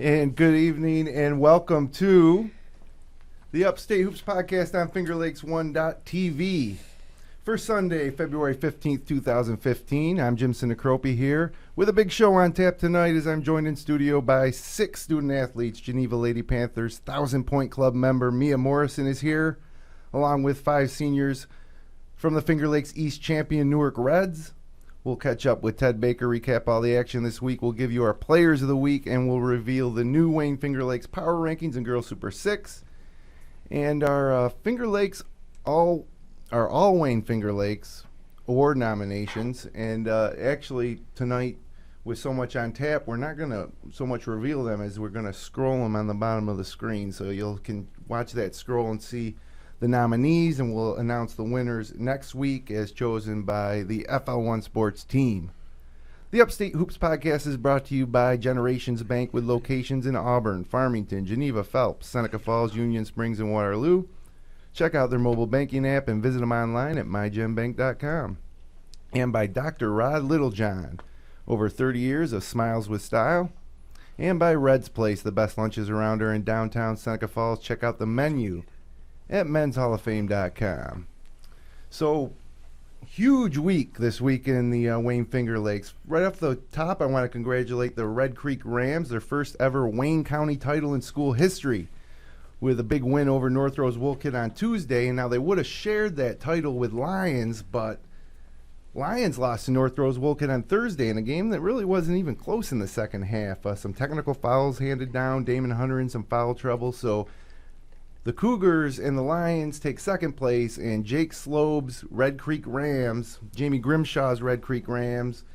And good evening and welcome to the Upstate Hoops Podcast on FingerLakes1.tv. For Sunday, February 15th, 2015, I'm Jim Sinacropi here with a big show on tap tonight as I'm joined in studio by 6 student athletes. Geneva Lady Panthers 1,000-point club member Mia Morrison is here, along with 5 seniors from the Finger Lakes East champion Newark Reds. We'll catch up with Ted Baker, recap all the action this week. We'll give you our players of the week, and we'll reveal the new Wayne Finger Lakes Power Rankings in Girls Super 6. And our Finger Lakes, all Wayne Finger Lakes award nominations. And actually, tonight, with so much on tap, we're not going to so much reveal them as we're going to scroll them on the bottom of the screen. So you can watch that scroll and see the nominees, and we'll announce the winners next week as chosen by the FL1 Sports team. The Upstate Hoops Podcast is brought to you by Generations Bank with locations in Auburn, Farmington, Geneva, Phelps, Seneca Falls, Union Springs, and Waterloo. Check out their mobile banking app and visit them online at mygenbank.com. And by Dr. Rod Littlejohn, over 30 years of smiles with style. And by Red's Place, the best lunches around here in downtown Seneca Falls. Check out the menu at men'shalloffame.com. So, huge week this week in the Wayne Finger Lakes. Right off the top, I want to congratulate the Red Creek Rams, their first ever Wayne County title in school history, with a big win over North Rose Wolcott on Tuesday. And now they would have shared that title with Lions, but Lions lost to North Rose Wolcott on Thursday in a game that really wasn't even close in the second half. Some technical fouls handed down, Damon Hunter in some foul trouble, so the Cougars and the Lions take second place, and Jake Slobe's Red Creek Rams, Jamie Grimshaw's Red Creek Rams,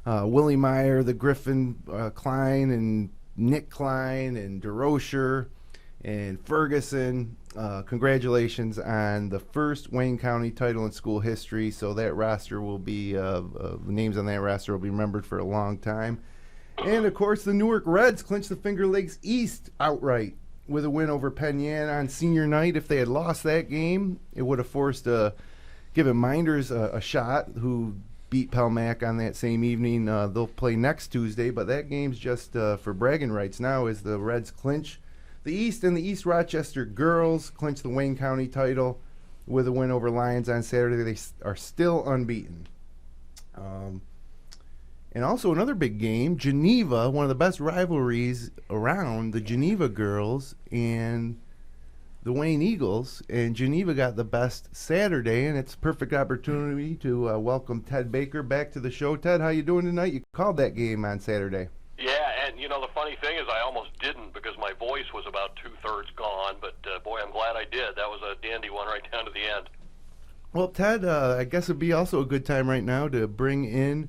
Willie Meyer, the Griffin Klein, and Nick Klein, and DeRocher, and Ferguson. Congratulations on the first Wayne County title in school history. So that roster will be, the names on that roster will be remembered for a long time. And, of course, the Newark Reds clinched the Finger Lakes East outright with a win over Penn Yan on senior night. If they had lost that game, it would have forced given Minders a shot, who beat Pelmac on that same evening. They'll play next Tuesday, but that game's just for bragging rights now as the Reds clinch the East, and the East Rochester girls clinch the Wayne County title with a win over Lions on Saturday. They are still unbeaten. And also another big game, Geneva, one of the best rivalries around, the Geneva girls and the Wayne Eagles. And Geneva got the best Saturday, and it's a perfect opportunity to welcome Ted Baker back to the show. Ted, how you doing tonight? You called that game on Saturday. Yeah, and you know, the funny thing is I almost didn't because my voice was about 2/3 gone, but boy, I'm glad I did. That was a dandy one right down to the end. Well, Ted, I guess it'd be also a good time right now to bring in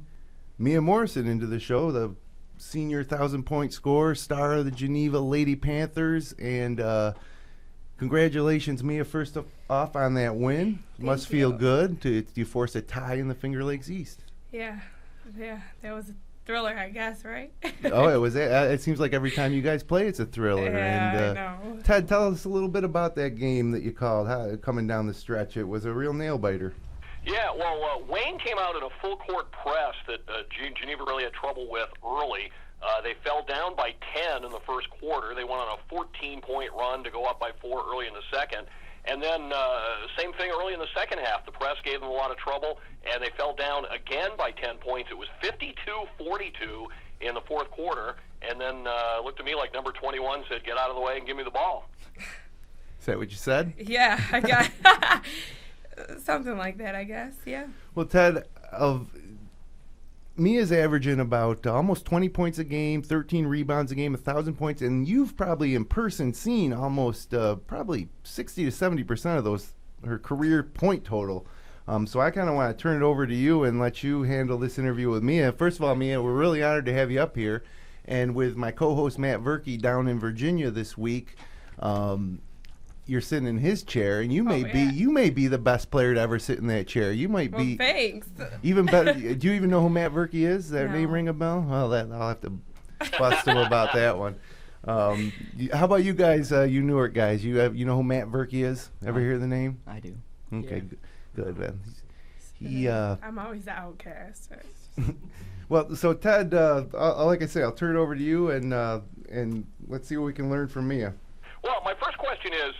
Mia Morrison into the show, the senior 1,000-point scorer, star of the Geneva Lady Panthers. And congratulations, Mia, first off on that win. Must feel good. You force a tie in the Finger Lakes East. Yeah, that was a thriller, I guess, right? Oh, it was. It seems like every time you guys play, it's a thriller. Yeah, and, I know. Ted, tell us a little bit about that game that you called, coming down the stretch. It was a real nail-biter. Yeah, well, Wayne came out in a full-court press that Geneva really had trouble with early. They fell down by 10 in the first quarter. They went on a 14-point run to go up by 4 early in the second. And then same thing early in the second half. The press gave them a lot of trouble, and they fell down again by 10 points. It was 52-42 in the fourth quarter. And then looked at me like number 21 said, "Get out of the way and give me the ball." Is that what you said? Yeah, I got something like that, I guess, yeah. Well, Ted, Mia's averaging about almost 20 points a game, 13 rebounds a game, 1,000 points, and you've probably in person seen almost probably 60 to 70% of those, her career point total. So I kind of want to turn it over to you and let you handle this interview with Mia. First of all, Mia, we're really honored to have you up here. And with my co-host Matt Verkey down in Virginia this week, you're sitting in his chair, and you may be the best player to ever sit in that chair. You might be. Thanks. Even better. Do you even know who Matt Verke is? Does that No. name ring a bell? Well, I'll have to bust him about that one. How about you guys, you Newark guys? You know who Matt Verke is? Ever hear the name? I do. Okay, good man. I'm always the outcast. Well, so Ted, like I say, I'll turn it over to you, and let's see what we can learn from Mia. Well, my first question is,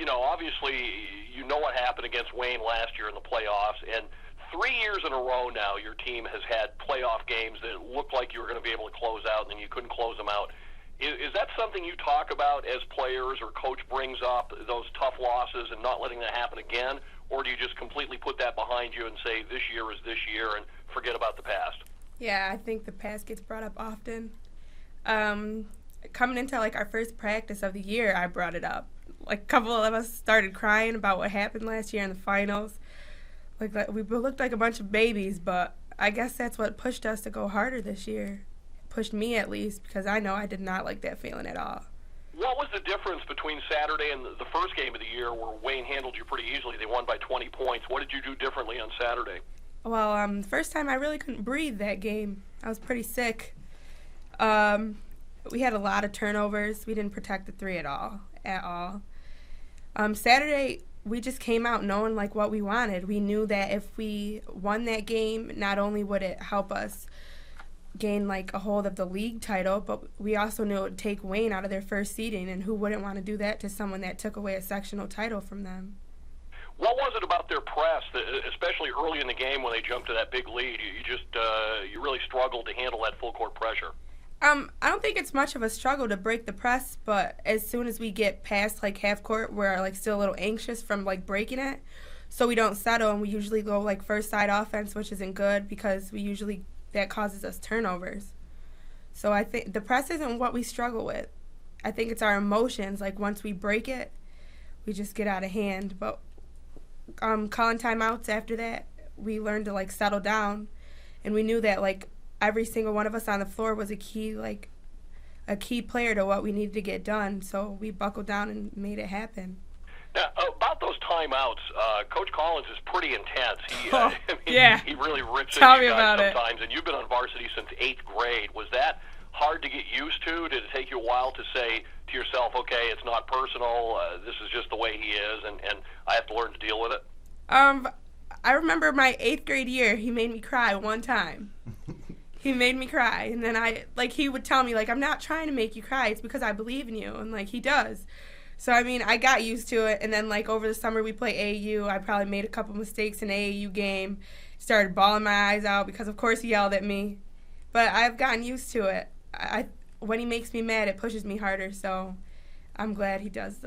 obviously, you know what happened against Wayne last year in the playoffs, and 3 years in a row now your team has had playoff games that looked like you were going to be able to close out, and then you couldn't close them out. Is that something you talk about as players, or coach brings up those tough losses and not letting that happen again, or do you just completely put that behind you and say this year is this year and forget about the past? Yeah, I think the past gets brought up often. Coming into our first practice of the year, I brought it up. A couple of us started crying about what happened last year in the finals. We looked like a bunch of babies, but I guess that's what pushed us to go harder this year. Pushed me at least, because I know I did not like that feeling at all. What was the difference between Saturday and the first game of the year where Wayne handled you pretty easily? They won by 20 points. What did you do differently on Saturday? Well, the first time I really couldn't breathe that game. I was pretty sick. We had a lot of turnovers. We didn't protect the three at all. Saturday, we just came out knowing what we wanted. We knew that if we won that game, not only would it help us gain a hold of the league title, but we also knew it would take Wayne out of their first seeding, and who wouldn't want to do that to someone that took away a sectional title from them? What was it about their press, especially early in the game when they jumped to that big lead? You really struggled to handle that full court pressure. I don't think it's much of a struggle to break the press, but as soon as we get past half court, we're still a little anxious from breaking it, so we don't settle, and we usually go first side offense, which isn't good because that causes us turnovers. So I think the press isn't what we struggle with. I think it's our emotions. Once we break it, we just get out of hand. But calling timeouts after that, we learned to settle down, and we knew that every single one of us on the floor was a key player to what we needed to get done. So we buckled down and made it happen. Now, about those timeouts, Coach Collins is pretty intense. He really rips Tell at you me guys about it. sometimes, and you've been on varsity since 8th grade. Was that hard to get used to? Did it take you a while to say to yourself, okay, it's not personal, this is just the way he is, and I have to learn to deal with it? I remember my 8th grade year, he made me cry one time. He made me cry, and then he would tell me, I'm not trying to make you cry, it's because I believe in you, and he does. So, I got used to it, and then, over the summer we play AAU. I probably made a couple mistakes in the AAU game, started bawling my eyes out because, of course, he yelled at me. But I've gotten used to it. When he makes me mad, it pushes me harder, so I'm glad he does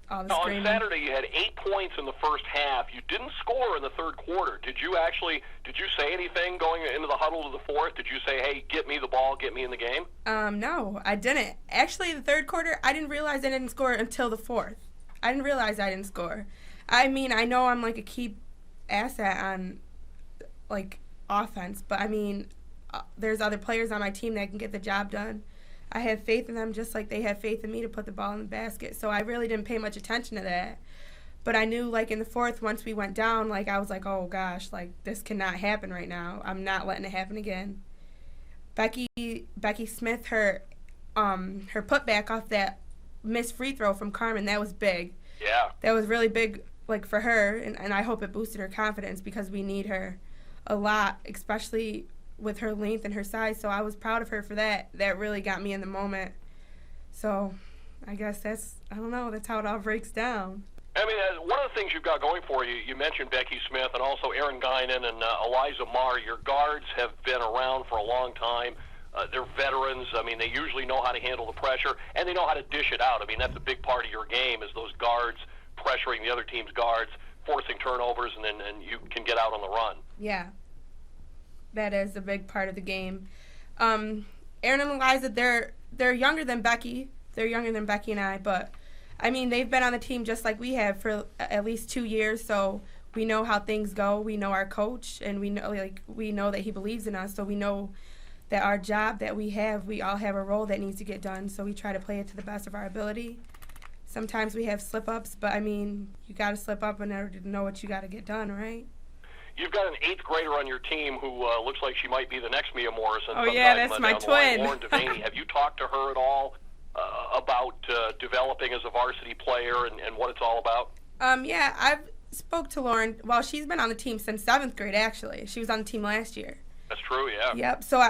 all the screaming. On Saturday, you had 8 points in the first half. You didn't score in the third quarter. Did you say anything going into the huddle to the fourth? Did you say, hey, get me the ball, get me in the game? No, I didn't. Actually, the third quarter, I didn't realize I didn't score until the fourth. I didn't realize I didn't score. I know I'm a key asset on offense, but there's other players on my team that can get the job done. I have faith in them just like they have faith in me to put the ball in the basket. So I really didn't pay much attention to that. But I knew, in the fourth, once we went down, I was oh, gosh, this cannot happen right now. I'm not letting it happen again. Becky Smith, her putback off that missed free throw from Carmen, that was big. Yeah. That was really big, for her, and I hope it boosted her confidence because we need her a lot, especially with her length and her size, so I was proud of her for that. That really got me in the moment. So I guess that's how it all breaks down. One of the things you've got going for you, you mentioned Becky Smith and also Erin Guinan and Eliza Marr. Your guards have been around for a long time. They're veterans. They usually know how to handle the pressure, and they know how to dish it out. That's a big part of your game is those guards pressuring the other team's guards, forcing turnovers, and you can get out on the run. Yeah. That is a big part of the game. Erin and Eliza, they're younger than Becky. They're younger than Becky and I, but they've been on the team just like we have for at least 2 years, so we know how things go. We know our coach, and we know that he believes in us, so we know that our job that we all have a role that needs to get done, so we try to play it to the best of our ability. sometimes we have slip-ups, but, I mean, you got to slip up in order to know what you got to get done, right? You've got an 8th grader on your team who looks like she might be the next Mia Morrison. Oh, yeah, that's my twin. Lauren Devaney. Have you talked to her at all about developing as a varsity player and what it's all about? Yeah, I've spoke to Lauren. Well, she's been on the team since 7th grade, actually. She was on the team last year. That's true, yeah. Yep. So,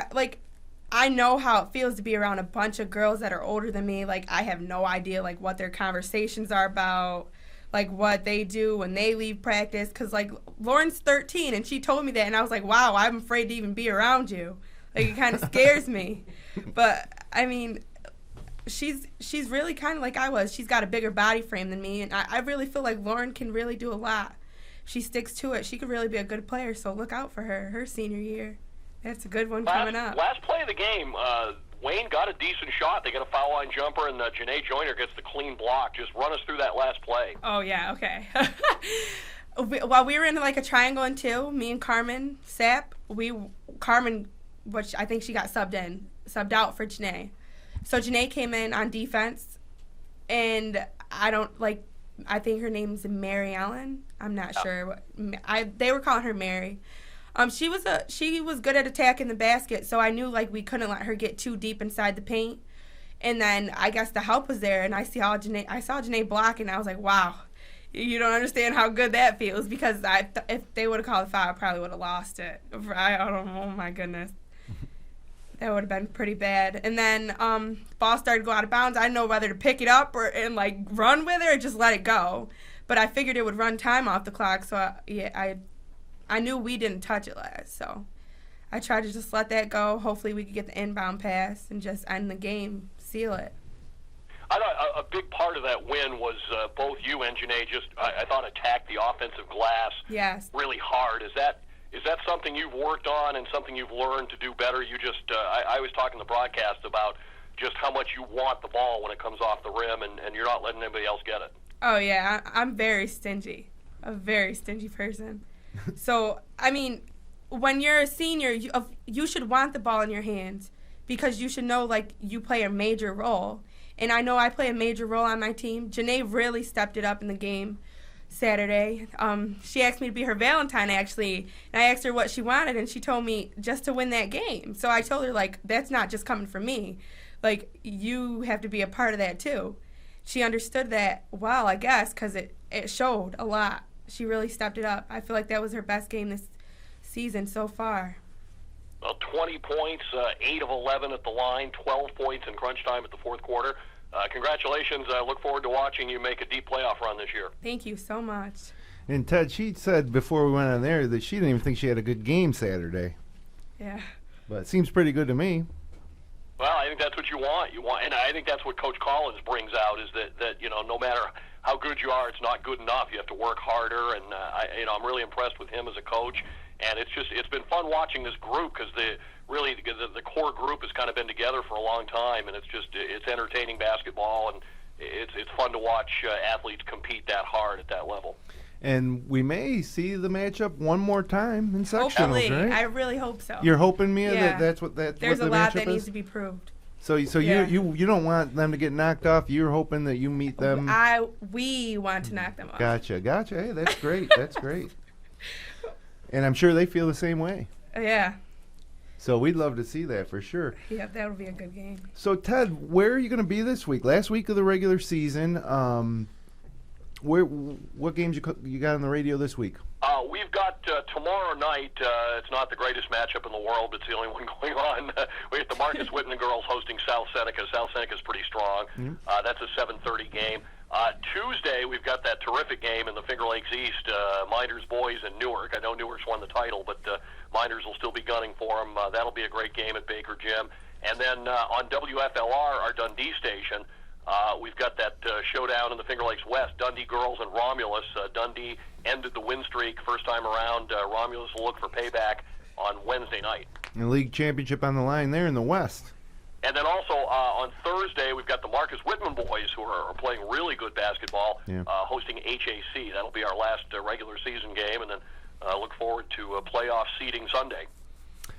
I know how it feels to be around a bunch of girls that are older than me. Like, I have no idea, like, what their conversations are about, like, what they do when they leave practice. Because, like, Lauren's 13, and she told me that, and I was like, wow, I'm afraid to even be around you. Like, it kind of scares me. But, I mean, she's really kind of like I was. She's got a bigger body frame than me, and I really feel like Lauren can really do a lot. She sticks to it. She could really be a good player, so look out for her senior year. That's a good one coming up. Last play of the game, Wayne got a decent shot. They got a foul line jumper, and Janae Joyner gets the clean block. Just run us through that last play. Oh, yeah, okay. While we were in, like, a triangle and 2, me and Carmen Sapp, Carmen, which I think she got subbed out for Janae. So Janae came in on defense, and I think her name's Mary Ellen. I'm not sure. They were calling her Mary. She was good at attacking the basket, so I knew, like, we couldn't let her get too deep inside the paint. And then I guess the help was there, and I saw Janae block, and I was like, wow, you don't understand how good that feels, because if they would have called a foul, I probably would have lost it. I don't know, oh my goodness. That would have been pretty bad. And then ball started to go out of bounds. I didn't know whether to pick it up and run with it or just let it go. But I figured it would run time off the clock, so I knew we didn't touch it last. So I tried to just let that go. Hopefully we could get the inbound pass and just end the game, seal it. I thought a big part of that win was both you and Janae I thought, attacked the offensive glass really hard. Is that something you've worked on and something you've learned to do better? You just, I was talking to the broadcast about just how much you want the ball when it comes off the rim, and you're not letting anybody else get it. Oh, yeah. I'm very stingy. A very stingy person. So, I mean, when you're a senior, you should want the ball in your hands because you should know, like, you play a major role. And I know I play a major role on my team. Janae really stepped it up in the game Saturday. She asked me to be her Valentine, actually, and I asked her what she wanted, and she told me just to win that game. So I told her, like, that's not just coming from me. Like, you have to be a part of that, too. She understood that well, I guess, because it showed a lot. She really stepped it up. I feel like that was her best game this season so far. Well, 20 points, 8 of 11 at the line, 12 points in crunch time at the fourth quarter. Congratulations. I look forward to watching you make a deep playoff run this year. Thank you so much. And Ted, she said before we went on there that she didn't even think she had a good game Saturday. Yeah. But it seems pretty good to me. Well, I think that's what you want. And I think that's what Coach Collins brings out is that no matter how good you are, it's not good enough. You have to work harder, and I'm really impressed with him as a coach. And it's been fun watching this group because the core group has kind of been together for a long time, and it's entertaining basketball, and it's fun to watch athletes compete that hard at that level. And we may see the matchup one more time in sectionals, Hopefully. right? I really hope so. You're hoping, Mia, yeah. that's what the There's a lot that is? needs to be proved. So yeah. you don't want them to get knocked off. You're hoping that you meet them. We want to knock them off. Gotcha. Hey, that's great. That's great. And I'm sure they feel the same way. Yeah. So we'd love to see that for sure. Yeah, that would be a good game. So Ted, where are you going to be this week? Last week of the regular season. What games you got on the radio this week? We've got tomorrow night. It's not the greatest matchup in the world, but it's the only one going on. We have the Marcus Whitman girls hosting South Seneca. South Seneca's pretty strong. Mm-hmm. That's a 7:30 game. Tuesday, we've got that terrific game in the Finger Lakes East, Miners boys and Newark. I know Newark's won the title, but Miners will still be gunning for them. That'll be a great game at Baker Gym. And then on WFLR, our Dundee station, we've got that showdown in the Finger Lakes West, Dundee girls and Romulus. Dundee ended the win streak first time around. Romulus will look for payback on Wednesday night. The league championship on the line there in the West. And then also on Thursday, we've got the Marcus Whitman boys who are playing really good basketball, hosting HAC. That'll be our last regular season game, and then look forward to playoff seeding Sunday.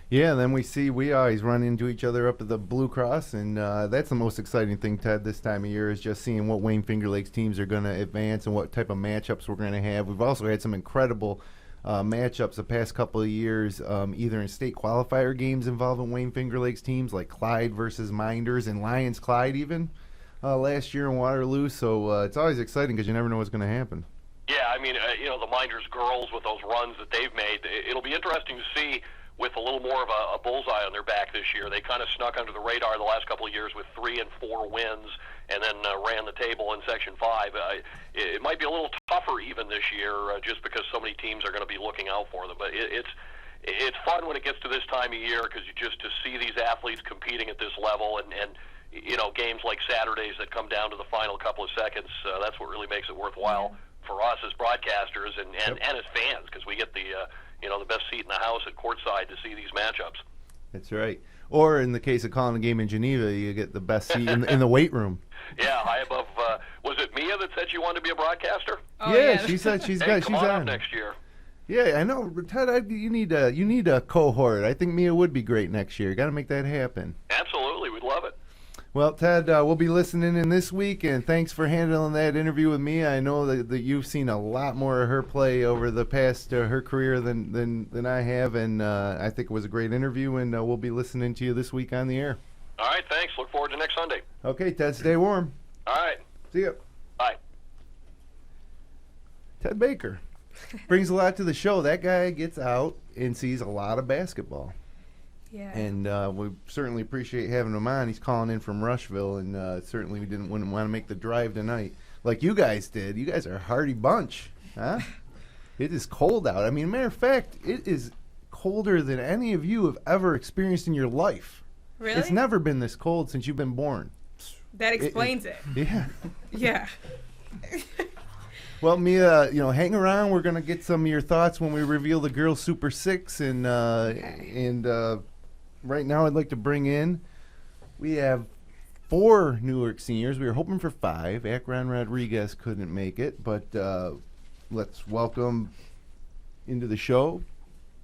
Yeah, and then we always run into each other up at the Blue Cross, and that's the most exciting thing, Ted, this time of year is just seeing what Wayne Finger Lakes teams are going to advance and what type of matchups we're going to have. We've also had some incredible matchups the past couple of years, either in state qualifier games involving Wayne Finger Lakes teams like Clyde versus Minders and Lions Clyde even last year in Waterloo. So it's always exciting because you never know what's going to happen. Yeah, I mean, the Minders girls with those runs that they've made, it'll be interesting to see with a little more of a bullseye on their back this year. They kind of snuck under the radar the last couple of years with 3 and 4 wins and then ran the table in Section 5. It might be a little tougher even this year just because so many teams are going to be looking out for them. But it's fun when it gets to this time of year because to see these athletes competing at this level and games like Saturdays that come down to the final couple of seconds, that's what really makes it worthwhile for us as broadcasters and as fans because we get the best seat in the house at courtside to see these matchups. That's right. Or in the case of calling a game in Geneva, you get the best seat in the weight room. Yeah, high above. Was it Mia that said she wanted to be a broadcaster? Oh, yeah, she said she's come on on up next year. Yeah, I know, Ted. You need a cohort. I think Mia would be great next year. Got to make that happen. Absolutely, we'd love it. Well, Ted, we'll be listening in this week, and thanks for handling that interview with me. I know that you've seen a lot more of her play over the past her career than I have, and I think it was a great interview, and we'll be listening to you this week on the air. All right, thanks. Look forward to next Sunday. Okay, Ted, stay warm. All right. See ya. Bye. Ted Baker brings a lot to the show. That guy gets out and sees a lot of basketball. Yeah. And we certainly appreciate having him on. He's calling in from Rushville, and certainly we wouldn't want to make the drive tonight like you guys did. You guys are a hardy bunch, huh? It is cold out. I mean, matter of fact, it is colder than any of you have ever experienced in your life. Really? It's never been this cold since you've been born. That explains it. Yeah. Yeah. Well, Mia, hang around. We're gonna get some of your thoughts when we reveal the girls' Super Six, and right now I'd like to bring in. We have 4 Newark seniors. We were hoping for 5. Akron Rodriguez couldn't make it, but let's welcome into the show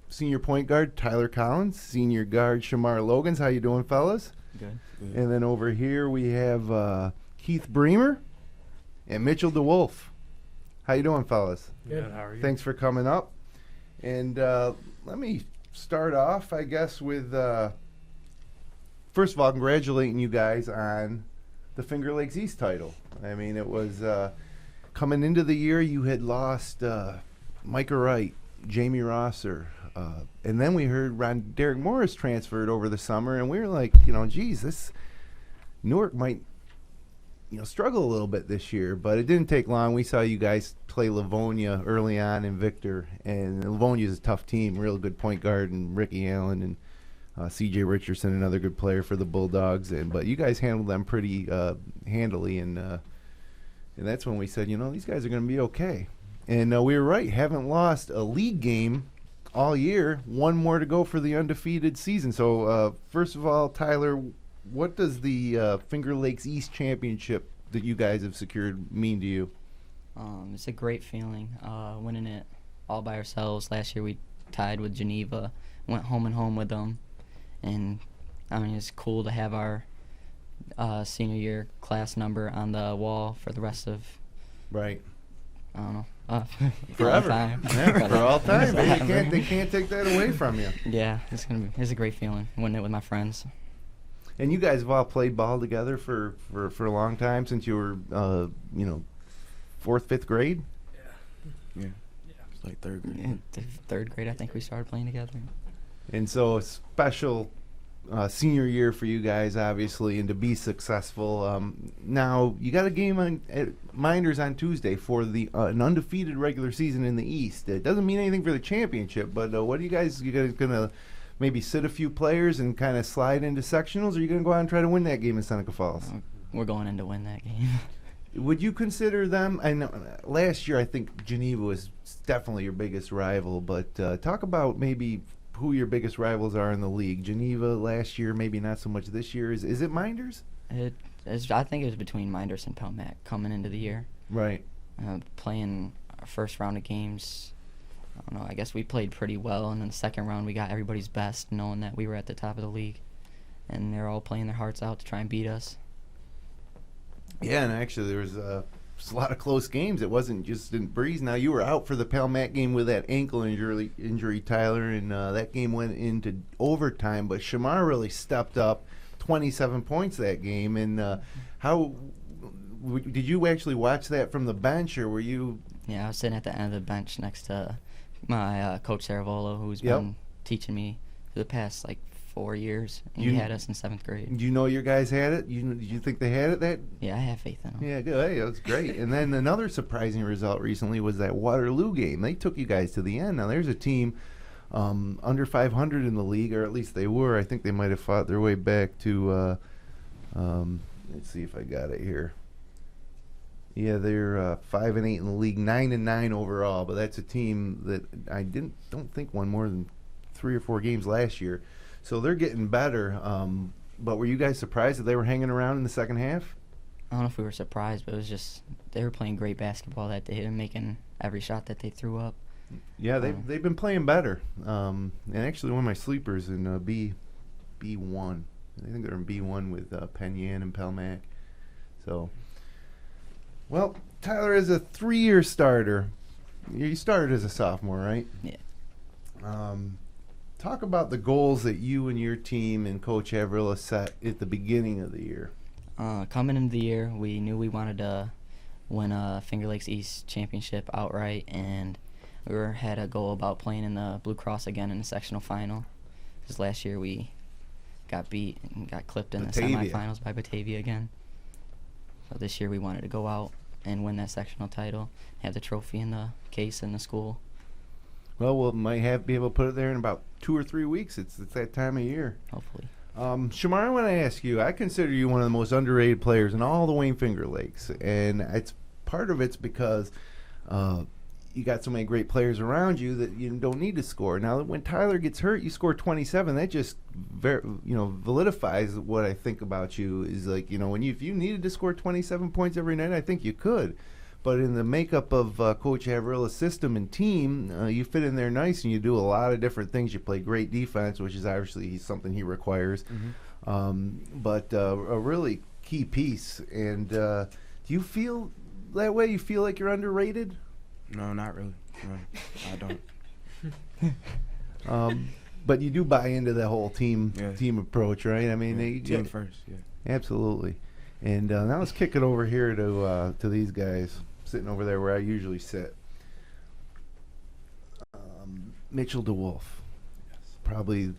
senior point guard Tyler Collins, senior guard Shamar Logans. How you doing, fellas? Good. And then over here we have Keith Bremer and Mitchell DeWolf. How you doing, fellas? Good. How are you? Thanks for coming up. And let me start off, I guess, with first of all, congratulating you guys on the Finger Lakes East title. I mean, it was coming into the year, you had lost Micah Wright, Jamie Rosser, and then we heard Derek Morris transferred over the summer, and we were like, geez, this Newark might struggle a little bit this year, but it didn't take long. We saw you guys play Livonia early on in Victor, and Livonia's a tough team, real good point guard, and Ricky Allen and C.J. Richardson, another good player for the Bulldogs, but you guys handled them pretty handily, and that's when we said, these guys are going to be okay. And we were right, haven't lost a league game all year, one more to go for the undefeated season. So first of all, Tyler, what does the Finger Lakes East Championship that you guys have secured mean to you? It's a great feeling, winning it all by ourselves. Last year we tied with Geneva, went home and home with them, and I mean it's cool to have our senior year class number on the wall for the rest of I don't know forever, for all time. They can't take that away from you. Yeah, it's a great feeling winning it with my friends. And you guys have all played ball together for a long time since you were 4th, 5th grade. Yeah. It's like 3rd grade. Yeah, 3rd grade, I think we started playing together. And so a special senior year for you guys, obviously, and to be successful. Now, you got a game at Minders on Tuesday for an undefeated regular season in the East. It doesn't mean anything for the championship, but what are you guys going to maybe sit a few players and kind of slide into sectionals, or are you going to go out and try to win that game in Seneca Falls? We're going in to win that game. Would you consider them? I know last year I think Geneva was definitely your biggest rival, but talk about maybe who your biggest rivals are in the league. Geneva last year, maybe not so much this year. Is it Minders? I think it was between Minders and Pelmac coming into the year. Right. Playing our first round of games I don't know, I guess we played pretty well, and in the second round we got everybody's best, knowing that we were at the top of the league, and they're all playing their hearts out to try and beat us. Yeah, and actually there was a lot of close games. It wasn't just in breeze. Now, you were out for the Palmac game with that ankle injury, Tyler, and that game went into overtime, but Shamar really stepped up, 27 points that game. And how did you actually watch that from the bench, or were you? Yeah, I was sitting at the end of the bench next to my coach Saravolo, who's been teaching me for the past 4 years, and he had us in 7th grade. Do you know your guys had it? Did you think they had it? Yeah, I have faith in them. Yeah, good. Hey, that's great. And then another surprising result recently was that Waterloo game. They took you guys to the end. Now, there's a team under 500 in the league, or at least they were. I think they might have fought their way back to, let's see if I got it here. Yeah, they're 5-8 in the league, 9-9 overall. But that's a team that I don't think won more than 3 or 4 games last year. So they're getting better. But were you guys surprised that they were hanging around in the second half? I don't know if we were surprised, but it was just they were playing great basketball that day and making every shot that they threw up. Yeah, they've been playing better. And actually, one of my sleepers in B1. I think they're in B1 with Penn Yan and Palmac. So, well, Tyler, as a 3-year starter, you started as a sophomore, right? Yeah. Talk about the goals that you and your team and Coach Avrilla set at the beginning of the year. Coming into the year, we knew we wanted to win a Finger Lakes East championship outright, and we had a goal about playing in the Blue Cross again in the sectional final. Because last year we got beat and got clipped in the semifinals by Batavia again. So this year we wanted to go out and win that sectional title, have the trophy in the case in the school. Well, we might be able to put it there in about 2 or 3 weeks. It's that time of year. Hopefully. Shamar, I want to ask you, I consider you one of the most underrated players in all the Wayne Finger Lakes. And part of it's because you got so many great players around you that you don't need to score. Now, when Tyler gets hurt, you score 27. That just validifies what I think about you is if you needed to score 27 points every night, I think you could. But in the makeup of Coach Avrilla's system and team, you fit in there nice, and you do a lot of different things. You play great defense, which is obviously something he requires, but a really key piece. And do you feel that way? You feel like you're underrated? No, not really. No, I don't. But you do buy into the whole team approach, right? I mean, team first, yeah. Absolutely. And now let's kick it over here to these guys sitting over there where I usually sit. Mitchell DeWolf, probably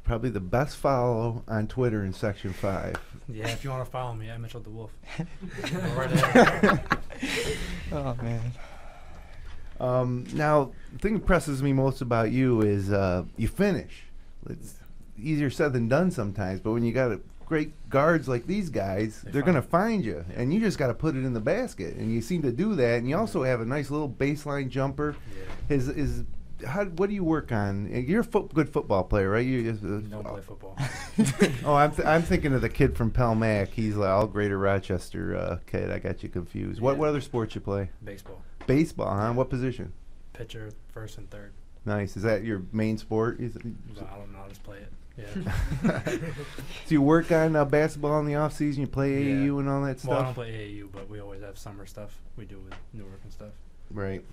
the best follow on Twitter in Section 5. Yeah, if you want to follow me, I'm Mitchell DeWolf. Oh man. Now, the thing that impresses me most about you is you finish. It's easier said than done sometimes, but when you got great guards like these guys, they're going to find you, and you just got to put it in the basket, and you seem to do that. And you also have a nice little baseline jumper. What do you work on? You're a good football player, right? Don't play football. Oh, I'm thinking of the kid from Palmac. He's all Greater Rochester kid. I got you confused. What other sports you play? Baseball. Baseball, huh? What position? Pitcher, first and third. Nice. Is that your main sport? I don't know. I'll just play it. Yeah. So you work on basketball in the off season. You play AAU and all that stuff. Well, I don't play AAU, but we always have summer stuff we do with Newark and stuff. Right.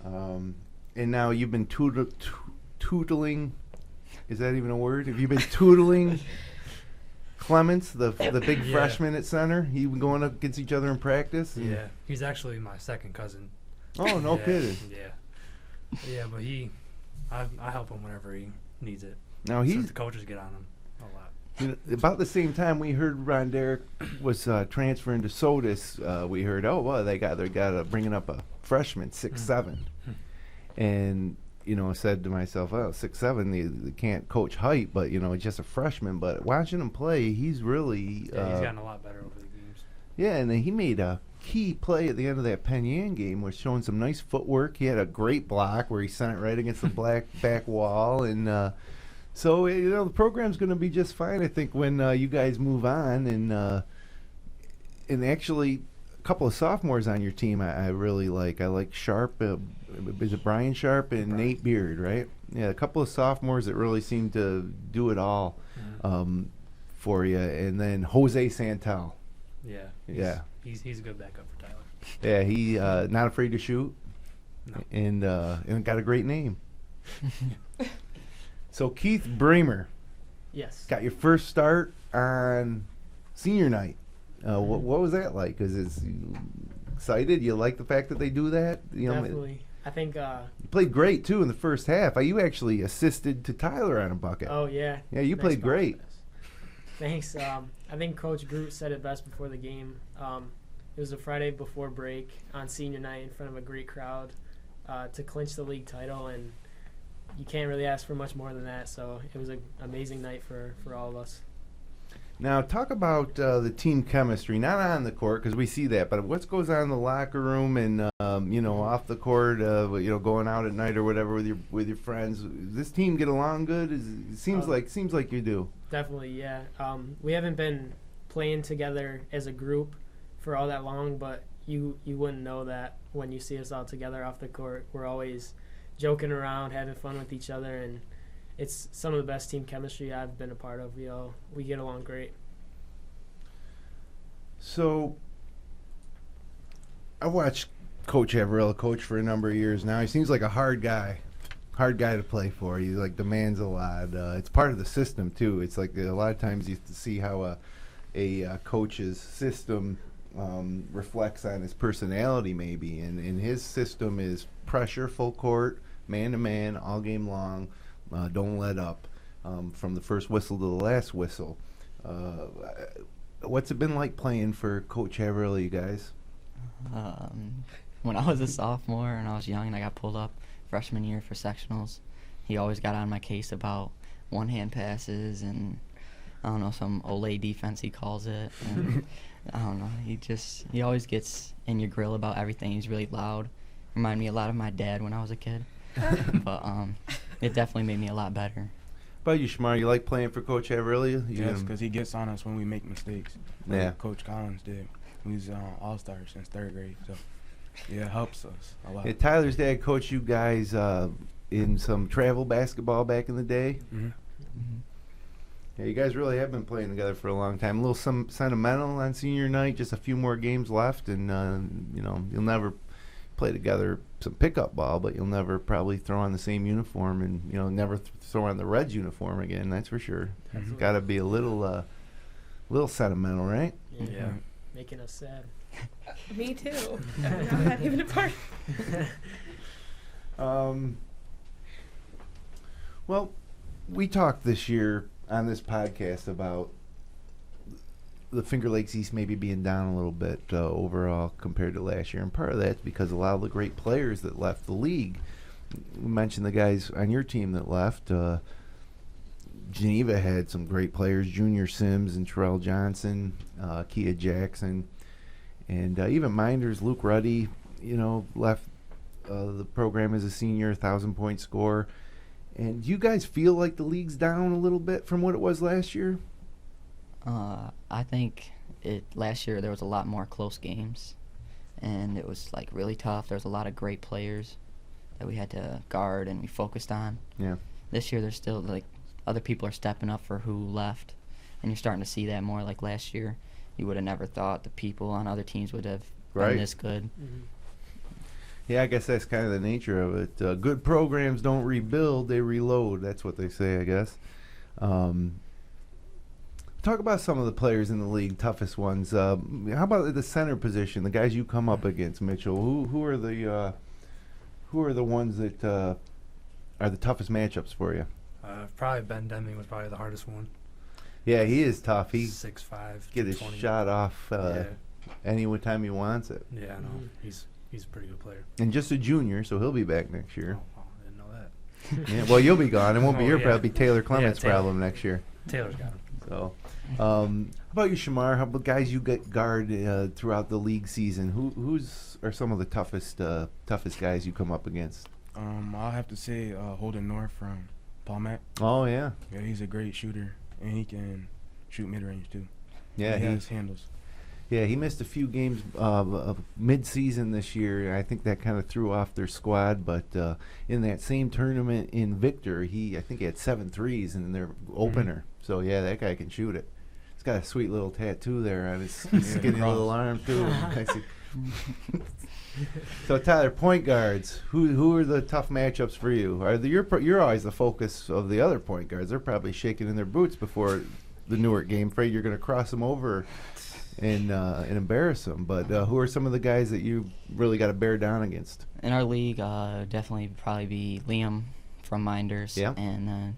And now you've been tootling. Is that even a word? Have you been tootling Clements, the big freshman at center? You been going up against each other in practice? Yeah, he's actually my second cousin. Oh, no kidding. Yeah, but I help him whenever he needs it. Now so the coaches get on him a lot. About the same time we heard Ron Derrick was transferring to Sodus, we heard, they got bringing up a freshman, 6'7", and said to myself, 6'7", they can't coach height, but he's just a freshman. But watching him play, he's really he's gotten a lot better over the games. Yeah, and he made a key play at the end of that Penn Yan game, was showing some nice footwork. He had a great block where he sent it right against the back wall, and. So, the program's going to be just fine, I think, when you guys move on. And actually, couple of sophomores on your team I really like. I like Sharp. Is it Brian Sharp and Nate Beard, right? Yeah, a couple of sophomores that really seem to do it all for you. And then Jose Santel. Yeah. He's a good backup for Tyler. Yeah, he not afraid to shoot. No. And got a great name. So Keith Bremer. Yes. Got your first start on senior night. What was that like? Is it excited? You like the fact that they do that? Definitely. I think. You played great too in the first half. You actually assisted to Tyler on a bucket. Oh yeah. Yeah, you played great. Thanks. I think Coach Groot said it best before the game. It was a Friday before break on senior night in front of a great crowd to clinch the league title, and you can't really ask for much more than that. So it was an amazing night for all of us. Now, talk about the team chemistry, not on the court because we see that, but what goes on in the locker room and off the court, going out at night or whatever with your friends. Does this team get along good? It seems like you do. Definitely, yeah. We haven't been playing together as a group for all that long, but you wouldn't know that when you see us all together off the court. We're always joking around, having fun with each other, and it's some of the best team chemistry I've been a part of. We get along great. So I watched Coach Averilla coach for a number of years now. He seems like a hard guy to play for. He demands a lot. It's part of the system too. It's like a lot of times you see how a coach's system reflects on his personality maybe, and his system is pressure, full court, man to man, all game long. Don't let up from the first whistle to the last whistle. What's it been like playing for Coach Averilla, you guys? When I was a sophomore and I was young and I got pulled up freshman year for sectionals, he always got on my case about one-hand passes and I don't know, some Olay defense he calls it. And I don't know, he always gets in your grill about everything. He's really loud. Remind me a lot of my dad when I was a kid. But it definitely made me a lot better. How about you, Shamar? You like playing for Coach Averilla? Yes, because he gets on us when we make mistakes. Yeah. Like Coach Collins did. He's all-star since third grade. So, yeah, it helps us a lot. Yeah, Tyler's dad coached you guys in some travel basketball back in the day. Mm-hmm. Mm-hmm. Yeah, you guys really have been playing together for a long time. A little sentimental on senior night, just a few more games left, and you'll never play together some pickup ball, but you'll never probably throw on the same uniform and never throw on the Reds uniform again. That's for sure. It's got to be a little sentimental, right? Yeah. Making us sad. Me too. I'm not even a part. Well, we talked this year on this podcast about the Finger Lakes East maybe being down a little bit overall compared to last year, and part of that's because a lot of the great players that left the league. We mentioned the guys on your team that left. Geneva had some great players, Junior Sims and Terrell Johnson, Kia Jackson, and even Minders, Luke Ruddy, left the program as a senior, 1,000-point scorer. And do you guys feel like the league's down a little bit from what it was last year? I think last year there was a lot more close games, and it was really tough. There was a lot of great players that we had to guard and we focused on. Yeah. This year there's still other people are stepping up for who left, and you're starting to see that more. Like last year, you would have never thought the people on other teams would have been this good. Mm-hmm. Yeah, I guess that's kind of the nature of it. Good programs don't rebuild, they reload. That's what they say, I guess. Talk about some of the players in the league, toughest ones. How about the center position, the guys you come up against, Mitchell? Who are the ones that are the toughest matchups for you? Probably Ben Deming was probably the hardest one. Yeah, he is tough. He 6'5", get his shot off any time he wants it. Yeah, I know. He's a pretty good player. And just a junior, so he'll be back next year. Oh, I didn't know that. Yeah, well, you'll be gone. It won't be your problem. It'll be Taylor Clement's Taylor. problem next year. Taylor's got him. So, how about you, Shamar? How about guys you get guard throughout the league season? Who are some of the toughest guys you come up against? I'll have to say Holden North from Palmet. Oh yeah. Yeah, he's a great shooter, and he can shoot mid range too. Yeah, he has handles. Yeah, he missed a few games of mid-season this year. I think that kind of threw off their squad. But in that same tournament in Victor, I think he had 7 threes in their opener. So, yeah, that guy can shoot it. He's got a sweet little tattoo there on his skinny little arm, too. So, Tyler, point guards. Who are the tough matchups for you? You're always the focus of the other point guards. They're probably shaking in their boots before the Newark game, afraid you're going to cross them over and embarrass them. But who are some of the guys that you really got to bear down against? In our league, definitely probably be Liam from Minders. Yeah. And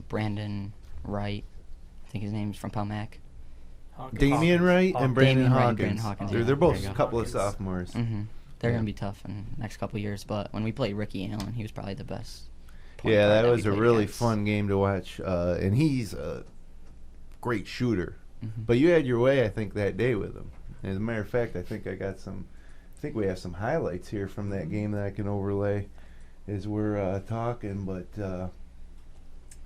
Brandon Wright. I think his name's from Palmac. Damian Wright and Brandon Hawkins. Hawkins. Yeah. They're both There you a go. couple of sophomores. Mm-hmm. They're going to be tough in the next couple of years. But when we played Ricky Allen, he was probably the best. point Yeah, guard that we was a played really against. fun game to watch. And he's a great shooter. Mm-hmm. But you had your way, I think, that day with him. As a matter of fact, I think we have some highlights here from that game that I can overlay as we're talking. But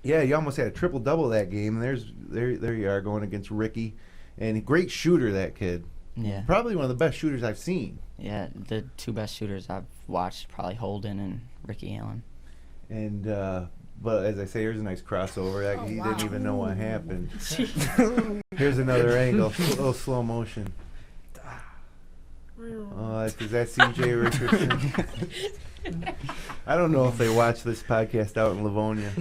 yeah, you almost had a triple-double that game. There you are going against Ricky. And a great shooter, that kid. Yeah. Probably one of the best shooters I've seen. Yeah, the 2 best shooters I've watched, probably Holden and Ricky Allen. And but as I say, here's a nice crossover. He didn't even know what happened. Here's another angle, a little slow motion. Oh, is that CJ Richardson? I don't know if they watch this podcast out in Livonia,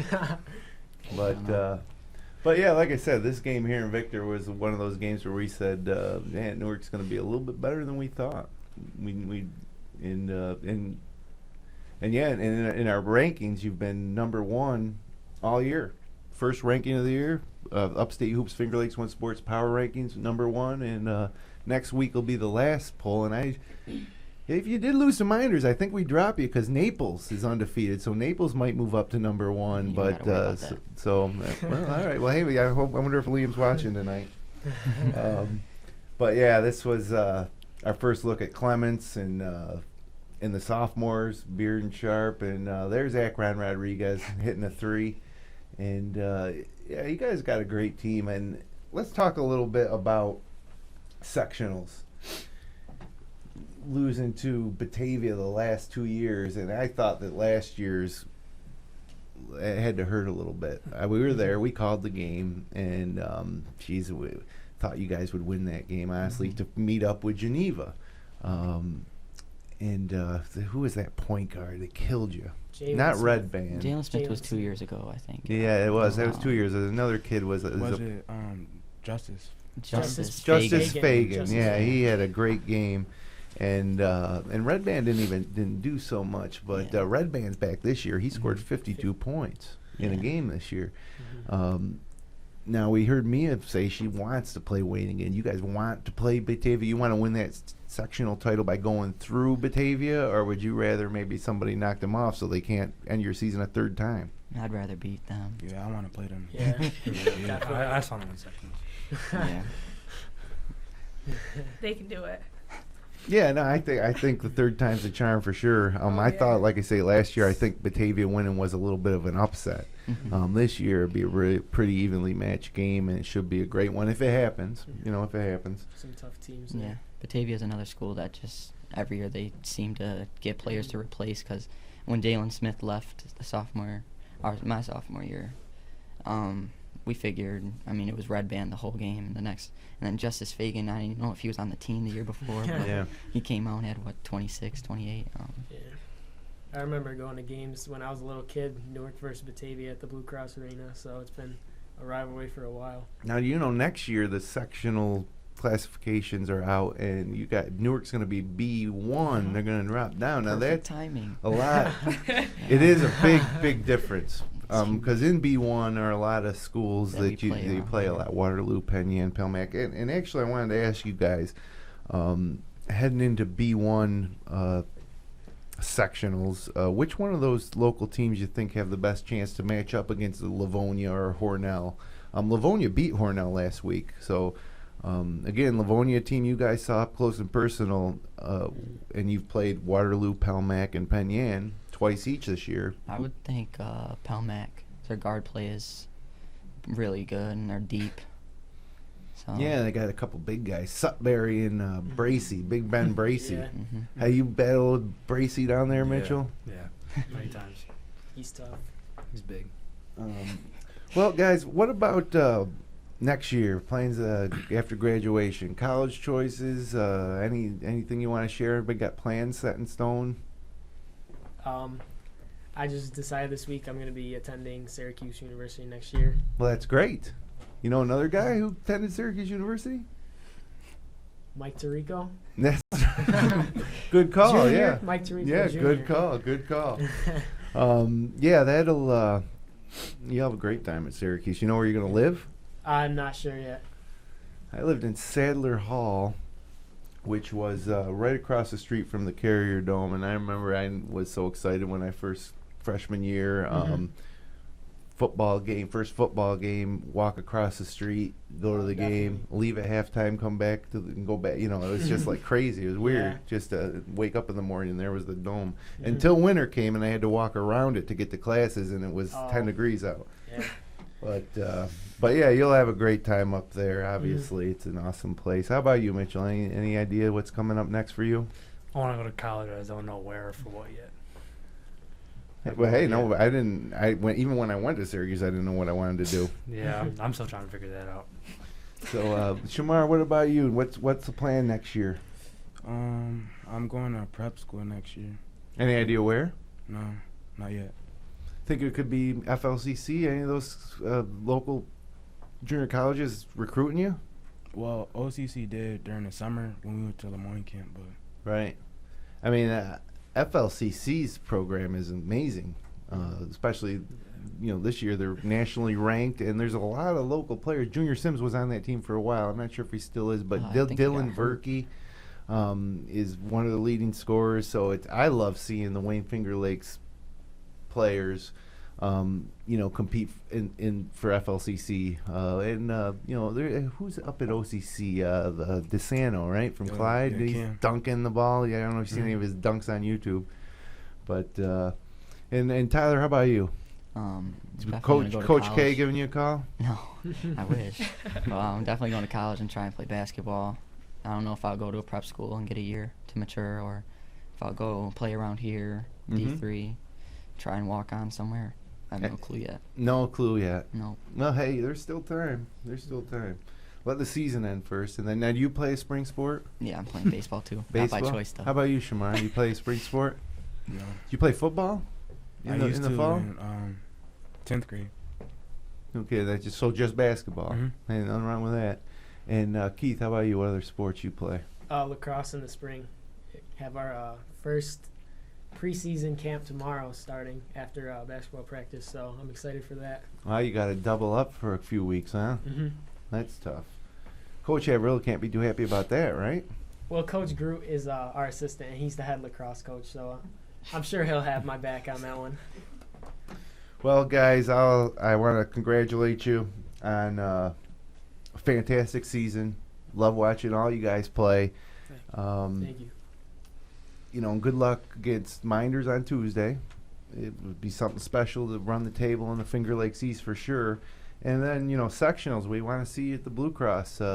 but yeah, like I said, this game here in Victor was one of those games where we said, man, Newark's going to be a little bit better than we thought. In our rankings, you've been number 1 all year. First ranking of the year, Upstate Hoops Finger Lakes One Sports Power Rankings, number 1, and next week will be the last poll. And if you did lose to Minders, I think we drop you because Naples is undefeated, so Naples might move up to number 1. You But gotta worry about that. well, all right. Well, hey, I wonder if Liam's watching tonight. But yeah, this was our first look at Clements and the sophomores, Beard and Sharp, and there's Akron Rodriguez hitting a 3. And yeah, you guys got a great team. And let's talk a little bit about sectionals. Losing to Batavia the last 2 years, and I thought that last year's it had to hurt a little bit. We were there, we called the game, and we thought you guys would win that game, honestly, to meet up with Geneva. And who was that point guard that killed you? Not Red Band. Jalen Smith was 2 years ago, I think. Yeah, it was. That was Wow. 2 years. Another kid was it Justice? Justice Justice Fagan. Justice Yeah, Fagan. he had a great game. And Red Band didn't do so much, but Yeah. Red Band's back this year. He scored 52 points in a Yeah. game this year. Now we heard Mia say she wants to play Wayne again. You guys want to play Batavia? You want to win that sectional title by going through Batavia, or would you rather maybe somebody knock them off so they can't end your season a 3rd time? I'd rather beat them. Yeah, I want to play them. Yeah. I saw them in seconds. Yeah. They can do it. Yeah, no, I think the 3rd time's a charm for sure. I thought, like I say, last year I think Batavia winning was a little bit of an upset. Mhm. This year it'd be a really pretty evenly matched game, and it should be a great one if it happens. If it happens. Some tough teams. Yeah. Batavia's another school that just every year they seem to get players to replace, because when Jalen Smith left my sophomore year, we figured, it was Red Band the whole game, and then Justice Fagan, I didn't know if he was on the team the year before, but Yeah. he came out and had 26, 28. Yeah. I remember going to games when I was a little kid, Newark versus Batavia at the Blue Cross Arena, so it's been a rivalry for a while. Now next year the sectional classifications are out, and you got Newark's going to be B1. They're going to drop down. Now Perfect that's timing. a lot. It is a big difference. Because in B1 are a lot of schools that you play a lot. Waterloo, Penn Yan, Pelmac. And actually I wanted to ask you guys, heading into B1 sectionals, which one of those local teams you think have the best chance to match up against Livonia or Hornell? Livonia beat Hornell last week. So, again, Livonia team you guys saw up close and personal, and you've played Waterloo, Pelmac, and Penn Yan twice each this year. I would think Pelmac, their guard play is really good, and they're deep. So So Yeah, they got a couple big guys, Sutberry and Bracey, Big Ben Bracey. Yeah. Have you battled Bracey down there, Mitchell? Yeah, many times. He's tough. He's big. Well, guys, what about next year? Plans after graduation, college choices, anything you want to share? Everybody got plans set in stone? I just decided this week I'm going to be attending Syracuse University next year. Well, that's great. You know another guy who attended Syracuse University? Mike Tirico. That's good call. Junior, Yeah, Mike Tirico yeah, Jr. good call. Good call. Yeah, that'll. You'll have a great time at Syracuse. You know where you're gonna live? I'm not sure yet. I lived in Sadler Hall, which was right across the street from the Carrier Dome, and I remember I was so excited when I freshman year. First football game, walk across the street, go to the game, leave at halftime, come back and go back. You know, it was just like crazy. It was weird. Yeah. Just to wake up in the morning, there was the dome. Until winter came and I had to walk around it to get to classes, and it was 10 degrees out. Yeah. But yeah, you'll have a great time up there. Obviously, it's an awesome place. How about you, Mitchell? Any idea what's coming up next for you? I want to go to college. I just don't know where or for what yet. Well, hey, no, I didn't. Even when I went to Syracuse, I didn't know what I wanted to do. Yeah, I'm still trying to figure that out. So, Shamar, what about you? What's the plan next year? I'm going to prep school next year. Any idea where? No, not yet. Think it could be FLCC? Any of those local junior colleges recruiting you? Well, OCC did during the summer when we went to Lemoyne camp, but Right. I mean, FLCC's program is amazing, especially this year they're nationally ranked, and there's a lot of local players. Junior Sims was on that team for a while. I'm not sure if he still is, but I think he Dylan got hurt. Verkey is one of the leading scorers. So I love seeing the Wayne Finger Lakes players, compete in for FLCC. Who's up at OCC? The DeSano, right, from Clyde. yeah, He's Cam. dunking the ball. Yeah, I don't know if you've seen any of his dunks on YouTube. But and Tyler, how about you? Definitely gonna go to Coach K college. giving you a call? No, I wish. Well, I'm definitely going to college and try and play basketball. I don't know if I'll go to a prep school and get a year to mature, or if I'll go play around here, D3, try and walk on somewhere. I have no clue yet. No clue yet. No. Well, hey, there's still time. Let the season end first, and then now do you play a spring sport? Yeah, I'm playing baseball too. Baseball? Not by choice though. How about you, Shamar? You play a spring sport? no. You play football? I In used the to fall? in 10th grade. Okay, that's just basketball. Ain't nothing wrong with that. And Keith, how about you? What other sports you play? Lacrosse in the spring. Have our first preseason camp tomorrow starting after basketball practice, so I'm excited for that. Well, you got to double up for a few weeks, huh? That's tough. Coach Averill can't be too happy about that, right? Well, Coach Groot is our assistant, and he's the head lacrosse coach, so I'm sure he'll have my back on that one. Well, guys, I want to congratulate you on a fantastic season. Love watching all you guys play. Thank you. Good luck against Minders on Tuesday. It would be something special to run the table in the Finger Lakes East for sure. And then, sectionals, we want to see you at the Blue Cross. We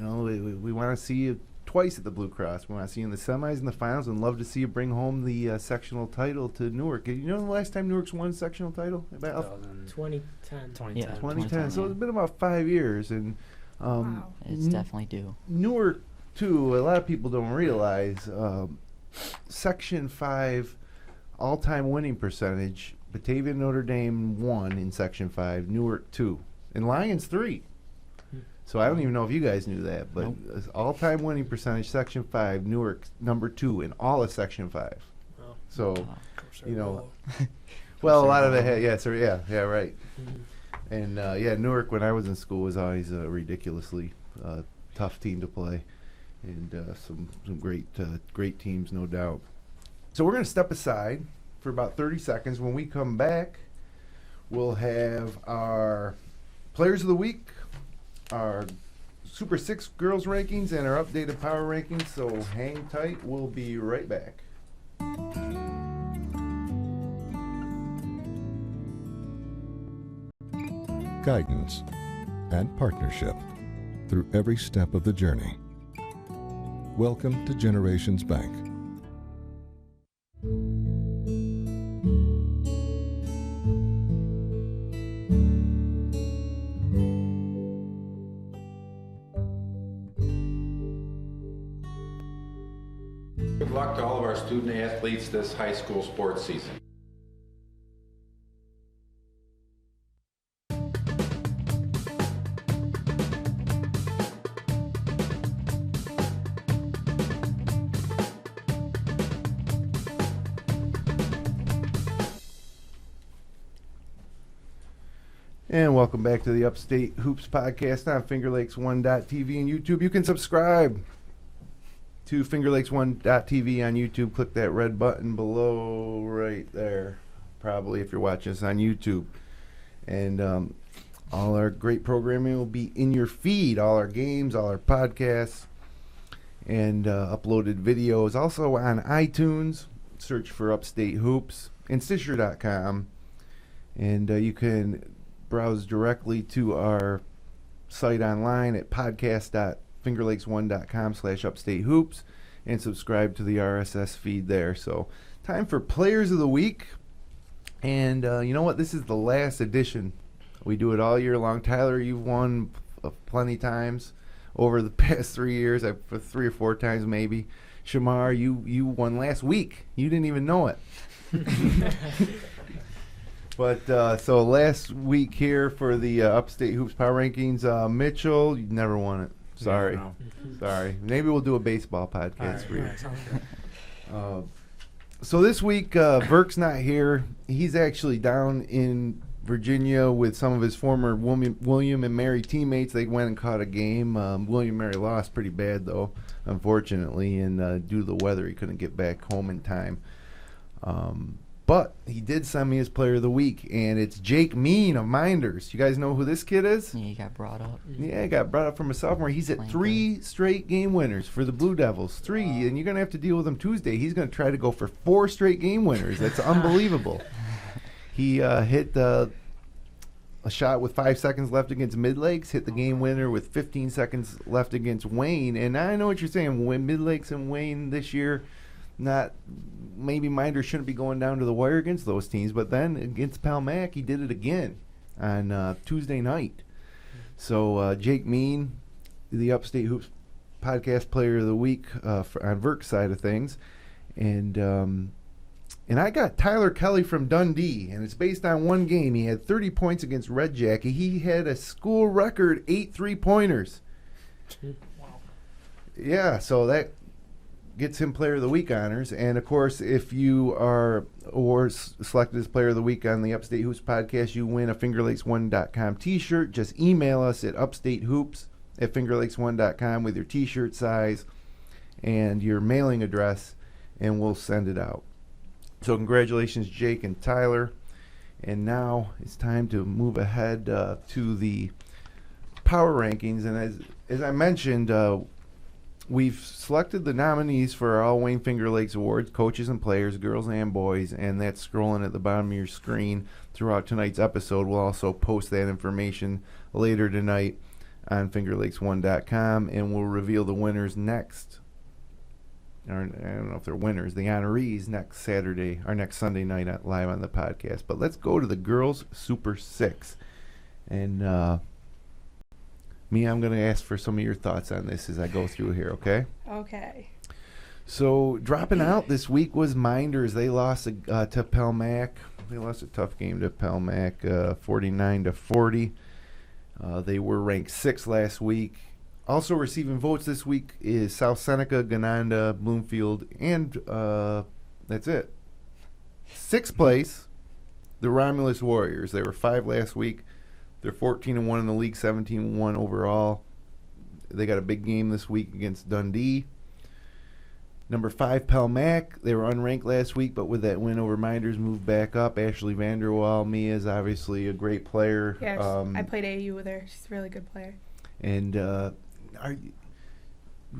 want to see you twice at the Blue Cross. We want to see you in the semis and the finals, and love to see you bring home the sectional title to Newark. You know the last time Newark's won a sectional title? About 2010. 2010. So it's been about 5 years. And Wow. It's definitely due. Newark, too, a lot of people don't realize, Section 5 all-time winning percentage, Batavia Notre Dame 1 in Section 5, Newark 2, and Lions 3. So I don't even know if you guys knew that, but all-time winning percentage, Section 5, Newark number 2 in all of Section 5. Wow. So, well, a lot of it, right. And, Newark, when I was in school, was always a ridiculously tough team to play. And some great teams, no doubt. So we're going to step aside for about 30 seconds. When we come back, we'll have our Players of the Week, our Super 6 girls rankings, and our updated power rankings. So hang tight. We'll be right back. Guidance and partnership. through every step of the journey. Welcome to Generations Bank. Good luck to all of our student athletes this high school sports season. And welcome back to the Upstate Hoops Podcast on FingerLakes1.tv and YouTube. You can subscribe to FingerLakes1.tv on YouTube. Click that red button below right there, probably if you're watching us on YouTube. And all our great programming will be in your feed, all our games, all our podcasts, and uploaded videos. Also on iTunes, search for Upstate Hoops, and Stitcher.com. And you can browse directly to our site online at podcast.fingerlakes1.com/upstatehoops and subscribe to the RSS feed there. So time for Players of the Week. And you know what? This is the last edition. We do it all year long. Tyler, you've won plenty times over the past 3 years, 3 or 4 times maybe. Shamar, you won last week. You didn't even know it. But so last week here for the Upstate Hoops Power Rankings, Mitchell, you never won it. Sorry. Yeah, Sorry. Maybe we'll do a baseball podcast All right, for you. yeah, sounds good. So this week, Verk's not here. He's actually down in Virginia with some of his former William and Mary teammates. They went and caught a game. William and Mary lost pretty bad, though, unfortunately, and due to the weather, he couldn't get back home in time. But he did send me his Player of the Week, and it's Jake Mean of Minders. You guys know who this kid is? Yeah, he got brought up. Yeah, he got brought up from a sophomore. He's at 3 straight game winners for the Blue Devils. 3, and you're going to have to deal with him Tuesday. He's going to try to go for 4 straight game winners. That's unbelievable. He hit a shot with 5 seconds left against Mid-Lakes, hit the game winner with 15 seconds left against Wayne. And I know what you're saying. When Mid-Lakes and Wayne this year, maybe Minders shouldn't be going down to the wire against those teams, but then against Palmac, he did it again on Tuesday night. So Jake Mean, the Upstate Hoops Podcast Player of the Week on Verk's side of things, and I got Tyler Kelly from Dundee, and it's based on one game. He had 30 points against Red Jacket. He had a school record 8 3-pointers. Wow. Yeah, so that gets him Player of the Week honors. And, of course, if you are selected as Player of the Week on the Upstate Hoops Podcast, you win a FingerLakes1.com T-shirt. Just email us at upstatehoops@fingerlakes1.com with your T-shirt size and your mailing address, and we'll send it out. So congratulations, Jake and Tyler. And now it's time to move ahead to the power rankings. And as I mentioned, we've selected the nominees for our All Wayne Finger Lakes Awards, coaches and players, girls and boys, and that's scrolling at the bottom of your screen throughout tonight's episode. We'll also post that information later tonight on fingerlakes1.com, and we'll reveal the winners next. Or, I don't know if they're winners, the honorees next Saturday, or next Sunday night live on the podcast. But let's go to the girls' Super 6. And Mia, I'm going to ask for some of your thoughts on this as I go through here, okay? Okay. So dropping out this week was Minders. They lost to Palmac. They lost a tough game to Palmac, 49-40. They were ranked 6th last week. Also receiving votes this week is South Seneca, Gananda, Bloomfield, and that's it. 6th place, the Romulus Warriors. They were 5 last week. They're 14-1 in the league, 17-1 overall. They got a big game this week against Dundee. Number 5, Palmac. They were unranked last week, but with that win over Minders, moved back up. Ashley Vanderwall. Mia is obviously a great player. Yeah, I played AU with her. She's a really good player. And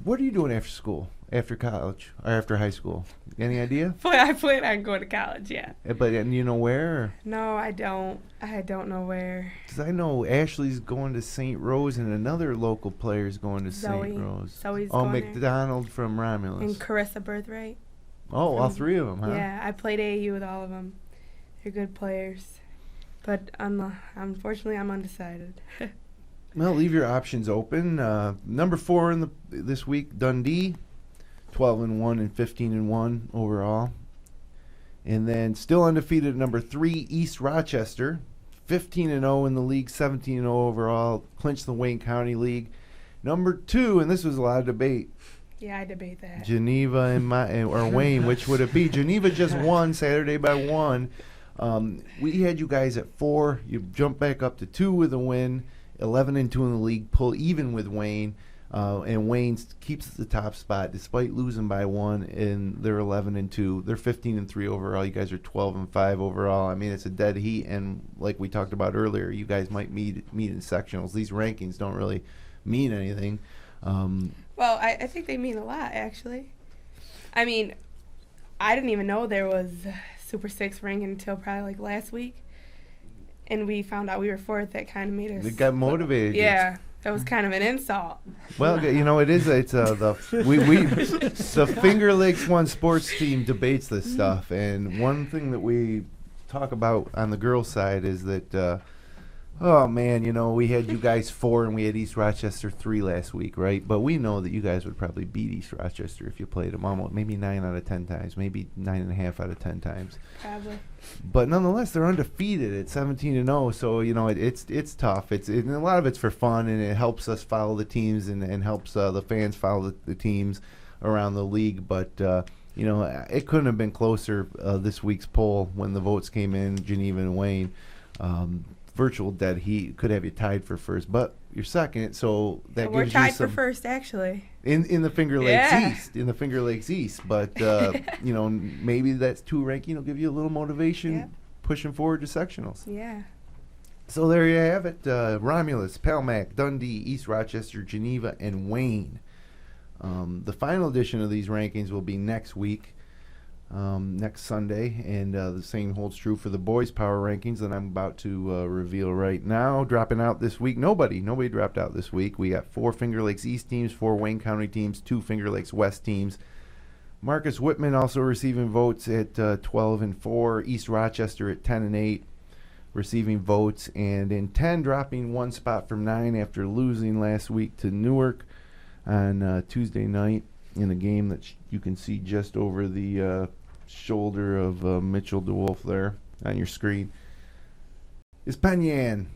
What are you doing after school, after college, or after high school? Any idea? I plan on going to college, yeah. But you know where? Or? No, I don't. I don't know where. Because I know Ashley's going to St. Rose, and another local player is going to Zoe. St. Rose. Zoe's Oh, going McDonald from Romulus. And Carissa Birthright. Oh, all three of them, huh? Yeah, I played AAU with all of them. They're good players. But unfortunately, I'm undecided. Well, leave your options open. Number 4 this week, Dundee, 12-1 and 15-1 overall. And then still undefeated at number 3, East Rochester, 15-0 in the league, 17-0 overall, clinched the Wayne County League. Number 2, and this was a lot of debate. Yeah, I debate that. Geneva or Wayne, which would it be? Geneva just won Saturday by 1. We had you guys at 4. You jumped back up to 2 with a win. 11-2 in the league, pull even with Wayne, and Wayne keeps the top spot despite losing by 1. And they're 11-2. They're 15-3 overall. You guys are 12-5 overall. I mean, it's a dead heat, and like we talked about earlier, you guys might meet in sectionals. These rankings don't really mean anything. Well, I think they mean a lot, actually. I mean, I didn't even know there was Super 6 ranking until probably like last week. And we found out we were 4th. That kind of made us. It got motivated. Yeah, that was kind of an insult. Well, you know, it is. It's the Finger Lakes One sports team debates this stuff, and one thing that we talk about on the girls' side is that, oh man, you know, we had you guys 4 and we had East Rochester 3 last week, right? But we know that you guys would probably beat East Rochester if you played them almost maybe 9 out of 10 times, maybe 9.5 out of 10 times. Probably. But nonetheless, they're undefeated at 17-0. So you know it's tough. And a lot of it's for fun, and it helps us follow the teams and helps the fans follow the teams around the league. But you know, it couldn't have been closer. This week's poll when the votes came in, Geneva and Wayne. Virtual dead heat could have you tied for first, but you're second, so that we're gives tied you some for first, actually. In the Finger Lakes East, in the Finger Lakes East. But you know, maybe that's 2 ranking will give you a little motivation pushing forward to sectionals. Yeah. So there you have it: Romulus, Palmac, Dundee, East Rochester, Geneva, and Wayne. The final edition of these rankings will be next week. Next Sunday, and the same holds true for the boys' power rankings that I'm about to reveal right now. Dropping out this week, nobody dropped out this week. We got 4 Finger Lakes East teams, 4 Wayne County teams, 2 Finger Lakes West teams. Marcus Whitman also receiving votes at 12-4. East Rochester at 10-8, receiving votes, and in 10 dropping 1 spot from 9 after losing last week to Newark on Tuesday night in a game that you can see just over the shoulder of Mitchell DeWolf there on your screen. Is Penyan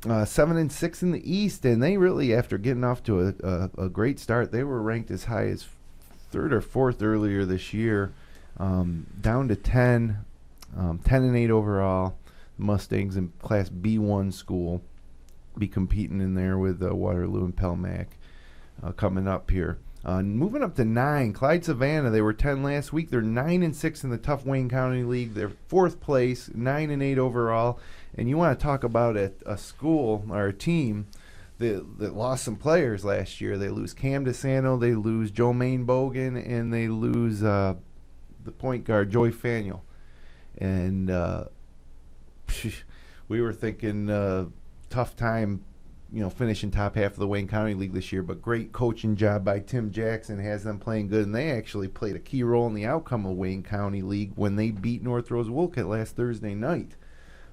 7-6 in the East, and they really, after getting off to a great start, they were ranked as high as 3rd or 4th earlier this year, down to 10-8 overall. Mustangs in Class B1 school be competing in there with Waterloo and Pelmac coming up here. Moving up to 9, Clyde Savannah. They were 10 last week. They're 9-6 in the Tough Wayne County League. They're 4th place, 9-8 overall. And you want to talk about a school or a team that lost some players last year. They lose Cam DeSanto, they lose Joe Main Bogan, and they lose the point guard Joey Faniel. And we were thinking tough time, you know, finishing top half of the Wayne County League this year, but great coaching job by Tim Jackson has them playing good, and they actually played a key role in the outcome of Wayne County League when they beat North Rose Wolcott last Thursday night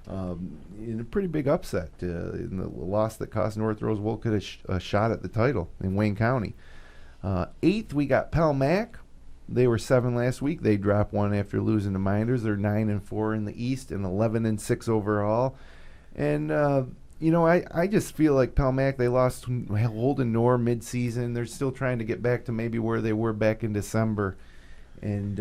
in a pretty big upset in the loss that cost North Rose Wolcott a shot at the title in Wayne County. 8th, we got Pelmac. They were 7 last week. They dropped 1 after losing to Minders. They're 9-4 in the East and 11-6 overall. And you know, I just feel like Pelmac, they lost Holden Knorr mid-season. They're still trying to get back to maybe where they were back in December. And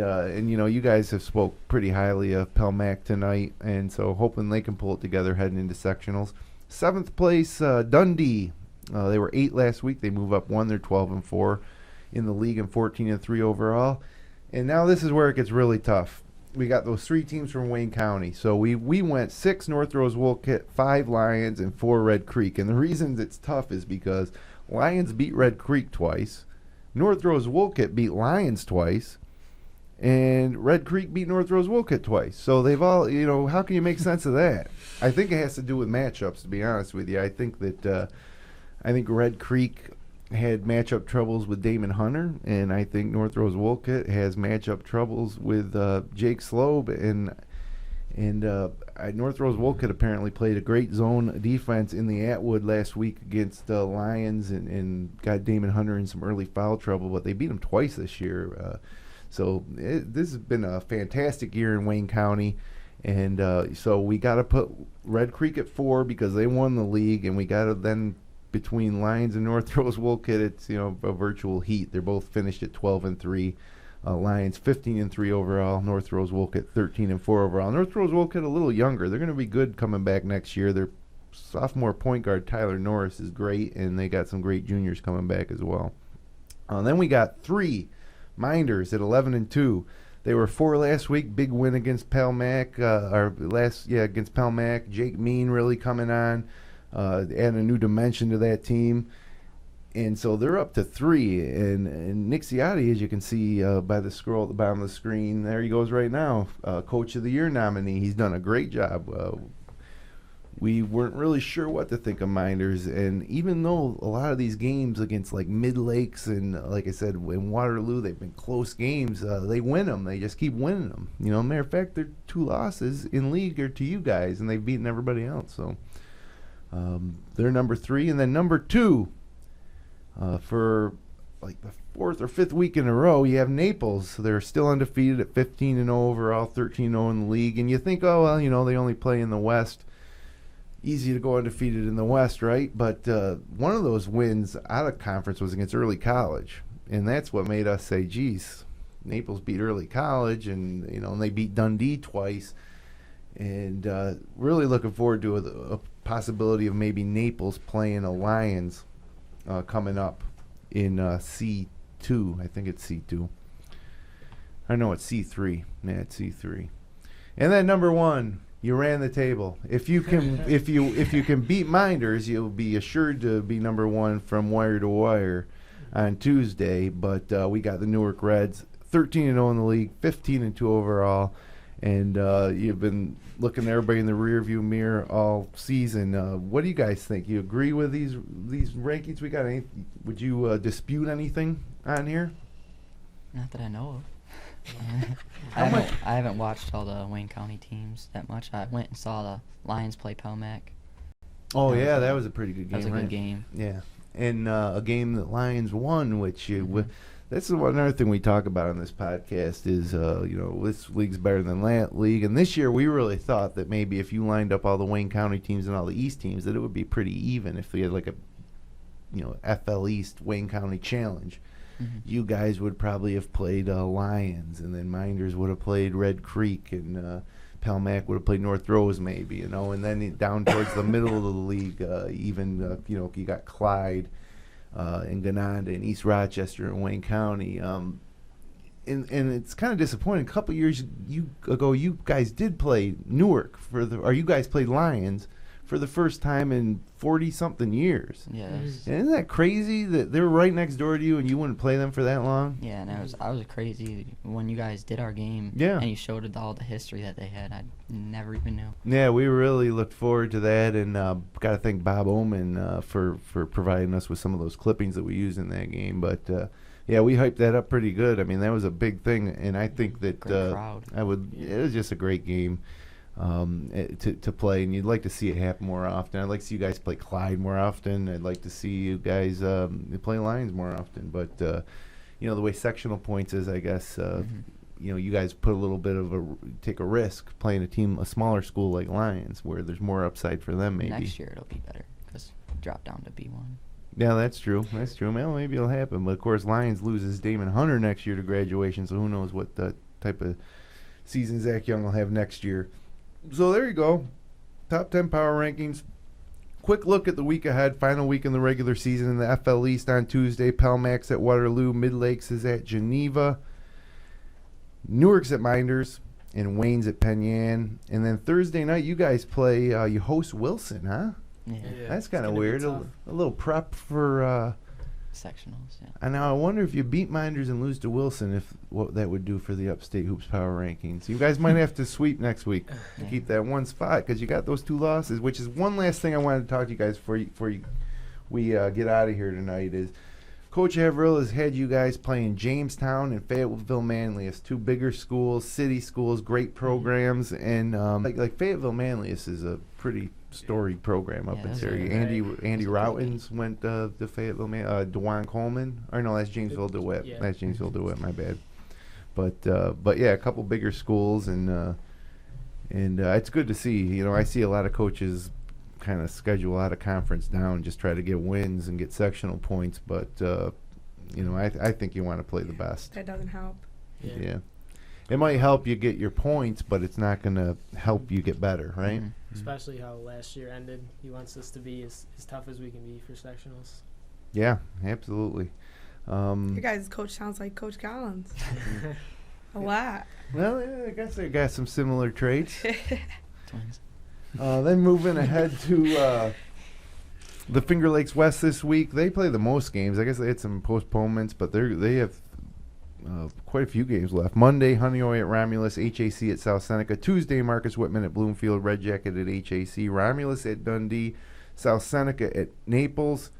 you know, you guys have spoke pretty highly of Pelmac tonight, and so hoping they can pull it together heading into sectionals. 7th place, Dundee. They were 8 last week. They move up 1. They're 12-4 in the league and 14-3 overall. And now this is where it gets really tough. We got those 3 teams from Wayne County. So we went 6 North Rose Wolcott, 5 Lions, and 4 Red Creek. And the reason it's tough is because Lions beat Red Creek twice. North Rose Wolcott beat Lions twice, and Red Creek beat North Rose Wolcott twice. So they've all, how can you make sense of that? I think it has to do with matchups, to be honest with you. I think that Red Creek had matchup troubles with Damon Hunter, and I think North Rose Wolcott has matchup troubles with Jake Slobe, and North Rose Wolcott apparently played a great zone defense in the Atwood last week against the Lions and got Damon Hunter in some early foul trouble, but they beat him twice this year. So this has been a fantastic year in Wayne County, and so we got to put Red Creek at 4 because they won the league, and we got to then between Lions and North Rose Wolcott, it's a virtual heat. They're both finished at 12-3. Lions 15-3 overall. North Rose Wolcott 13-4 overall. North Rose Wolcott a little younger. They're going to be good coming back next year. Their sophomore point guard Tyler Norris is great, and they got some great juniors coming back as well. Then we got 3 Minders at 11-2. They were 4 last week. Big win against Palmac. Against Palmac. Jake Mean really coming on. Adding a new dimension to that team. And so they're up to 3. And Nick Ciotti, as you can see by the scroll at the bottom of the screen, there he goes right now, Coach of the Year nominee. He's done a great job. We weren't really sure what to think of Minders. And even though a lot of these games against like Mid-Lakes and, like I said, in Waterloo, they've been close games, they win them. They just keep winning them. Matter of fact, their 2 losses in league are to you guys, and they've beaten everybody else. So they're number 3. And then number 2, for like the 4th or 5th week in a row, you have Naples. So they're still undefeated at 15-0 overall, 13-0 in the league. And you think, they only play in the West. Easy to go undefeated in the West, right? But one of those wins out of conference was against Early College. And that's what made us say, geez, Naples beat Early College, and, and they beat Dundee twice. And really looking forward to a possibility of maybe Naples playing a Lions coming up in C2. I think it's C2. I know it's C3. Yeah, it's C3. And then number 1, you ran the table. If you can, if you can beat Minders, you'll be assured to be number 1 from wire to wire on Tuesday. But we got the Newark Reds, 13-0 in the league, 15-2 overall. And you've been looking at everybody in the rearview mirror all season. What do you guys think? You agree with these rankings we got? Would you dispute anything on here? Not that I know of. I haven't watched all the Wayne County teams that much. I went and saw the Lions play Palmac. Oh, that was a pretty good game. That was a good game. Yeah, and a game that Lions won, which that's another thing we talk about on this podcast is, this league's better than that league. And this year we really thought that maybe if you lined up all the Wayne County teams and all the East teams, that it would be pretty even if we had like a FL East Wayne County challenge. Mm-hmm. You guys would probably have played Lions, and then Minders would have played Red Creek, and Palmac would have played North Rose maybe, and then down towards the middle of the league, you got Clyde and Gananda and East Rochester and Wayne County. And it's kind of disappointing. A couple years ago, you guys did play Newark or you guys played Lions for the first time in 40-something years. Yeah. Isn't that crazy that they were right next door to you and you wouldn't play them for that long? Yeah, and I was crazy when you guys did our game. Yeah. And you showed all the history that they had. I never even knew. Yeah, we really looked forward to that, and got to thank Bob Oman for providing us with some of those clippings that we used in that game. But yeah, we hyped that up pretty good. I mean, that was a big thing, and I think that great crowd. It was just a great game. To play, and you'd like to see it happen more often. I'd like to see you guys play Clyde more often. I'd like to see you guys play Lions more often. But the way sectional points is, I guess you guys put a little bit of take a risk playing a smaller school like Lions, where there's more upside for them. Maybe next year it'll be better because drop down to B1. Yeah, that's true. Well, maybe it'll happen. But of course, Lions loses Damon Hunter next year to graduation, so who knows what type of season Zach Young will have next year. So there you go. Top 10 power rankings. Quick look at the week ahead. Final week in the regular season in the FL East on Tuesday. Palmac's at Waterloo. Mid-Lakes is at Geneva. Newark's at Minders. And Wayne's at Penn Yan. And then Thursday night, you guys play, you host Wilson, huh? Yeah. That's kind of weird. A little prep for Sectionals, yeah. And now I wonder if you beat Minders and lose to Wilson, if what that would do for the Upstate Hoops Power Rankings. You guys might have to sweep next week to keep that one spot because you got those 2 losses, which is one last thing I wanted to talk to you guys before we get out of here tonight is Coach Averill has had you guys playing Jamestown and Fayetteville Manlius, 2 bigger schools, city schools, great programs, and like Fayetteville Manlius is a pretty storied program up in there. Andy Routins went to Fayetteville. DeWan Coleman, or no, that's Jamesville DeWitt. Yeah. That's Jamesville DeWitt. My bad. But yeah, a couple bigger schools, and it's good to see. You know, I see a lot of coaches kind of schedule out of conference down, just try to get wins and get sectional points. But you know, I think you want to play the best. That doesn't help. Yeah. It might help you get your points, but it's not going to help you get better, right? Mm-hmm. Especially how last year ended. He wants us to be as tough as we can be for sectionals. Yeah, absolutely. Your guys' coach sounds like Coach Collins. A lot. Well, yeah, I guess they got some similar traits. Twins. Then moving ahead to the Finger Lakes West this week, they play the most games. I guess they had some postponements, but they have quite a few games left. Monday, Honeoye at Romulus, HAC at South Seneca. Tuesday, Marcus Whitman at Bloomfield, Red Jacket at HAC. Romulus at Dundee, South Seneca at Naples.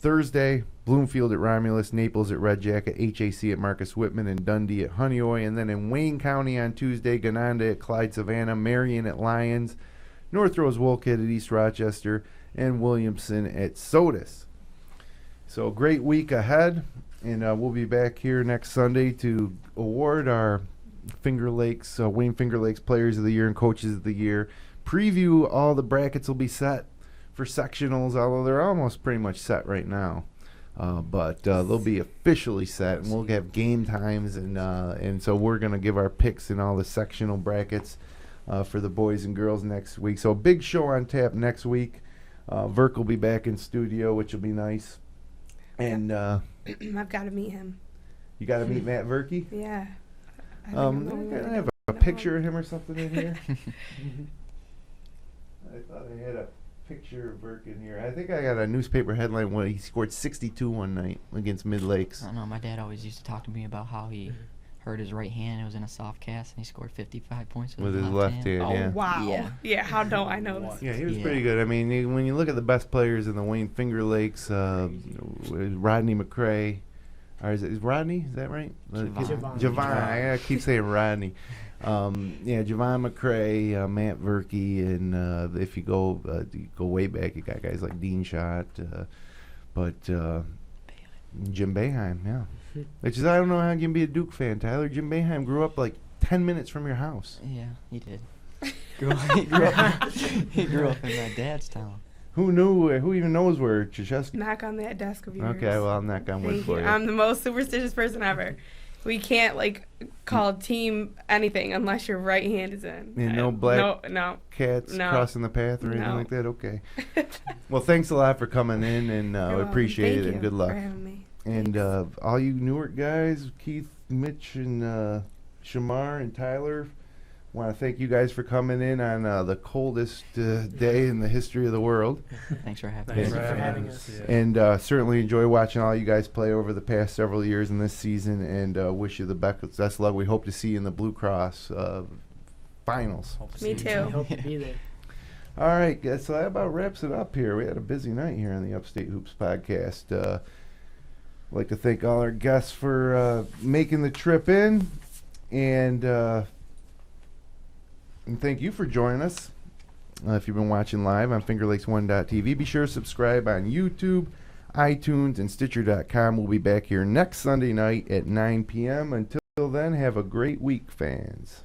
Thursday, Bloomfield at Romulus, Naples at Red Jacket, HAC at Marcus Whitman, and Dundee at Honeoye. And then in Wayne County on Tuesday, Gananda at Clyde Savannah, Marion at Lyons, North Rose Wolcott at East Rochester, and Williamson at Sodus. So great week ahead, and we'll be back here next Sunday to award our Finger Lakes, Wayne Finger Lakes Players of the Year and Coaches of the Year. Preview all the brackets will be set for sectionals, although they're almost pretty much set right now. But they'll be officially set, and we'll have game times, and so we're going to give our picks in all the sectional brackets for the boys and girls next week. So a big show on tap next week. Verk will be back in studio, which will be nice. And I've got to meet him. You got to meet Matt Verkey? Yeah. Can I have a picture of him or something in here? I thought I had a picture of Verk in here. I think I got a newspaper headline when he scored 62 one night against Mid Lakes. I don't know. My dad always used to talk to me about how he hurt his right hand. It was in a soft cast, and he scored 55 points with his left hand. Oh, yeah. wow. Yeah, how don't I know this? Yeah, he was pretty good. I mean, when you look at the best players in the Wayne Finger Lakes, Rodney McCray, or is Rodney? Is that right? Javon. I keep saying Rodney. Javon McCray, Matt Verkey, and if you go way back, you got guys like Dean Schott, but Jim Boeheim, yeah. Which is, I don't know how you can be a Duke fan, Tyler. Jim Boeheim grew up like 10 minutes from your house. Yeah, he did. He grew up in my dad's town. Who knew? Who even knows where Krzyzewski? Knock on that desk of yours. Okay, well, I'll knock on wood for you. I'm the most superstitious person ever. We can't call team anything unless your right hand is in. And no black cats No. crossing the path or anything No. like that? Okay. Well, thanks a lot for coming in, and we appreciate it, and good luck. For having me. And all you Newark guys, Keith, Mitch, and Shamar, and Tyler, want to thank you guys for coming in on the coldest day in the history of the world. Thanks for having Thanks us. for having us. Yeah. And certainly enjoy watching all you guys play over the past several years in this season, and wish you the best luck. We hope to see you in the Blue Cross finals. Me too. I hope to be there. All right, guys, so that about wraps it up here. We had a busy night here on the Upstate Hoops Podcast. I'd like to thank all our guests for making the trip in, and thank you for joining us. If you've been watching live on FingerLakes1.tv, be sure to subscribe on YouTube, iTunes, and Stitcher.com. We'll be back here next Sunday night at 9 p.m. Until then, have a great week, fans.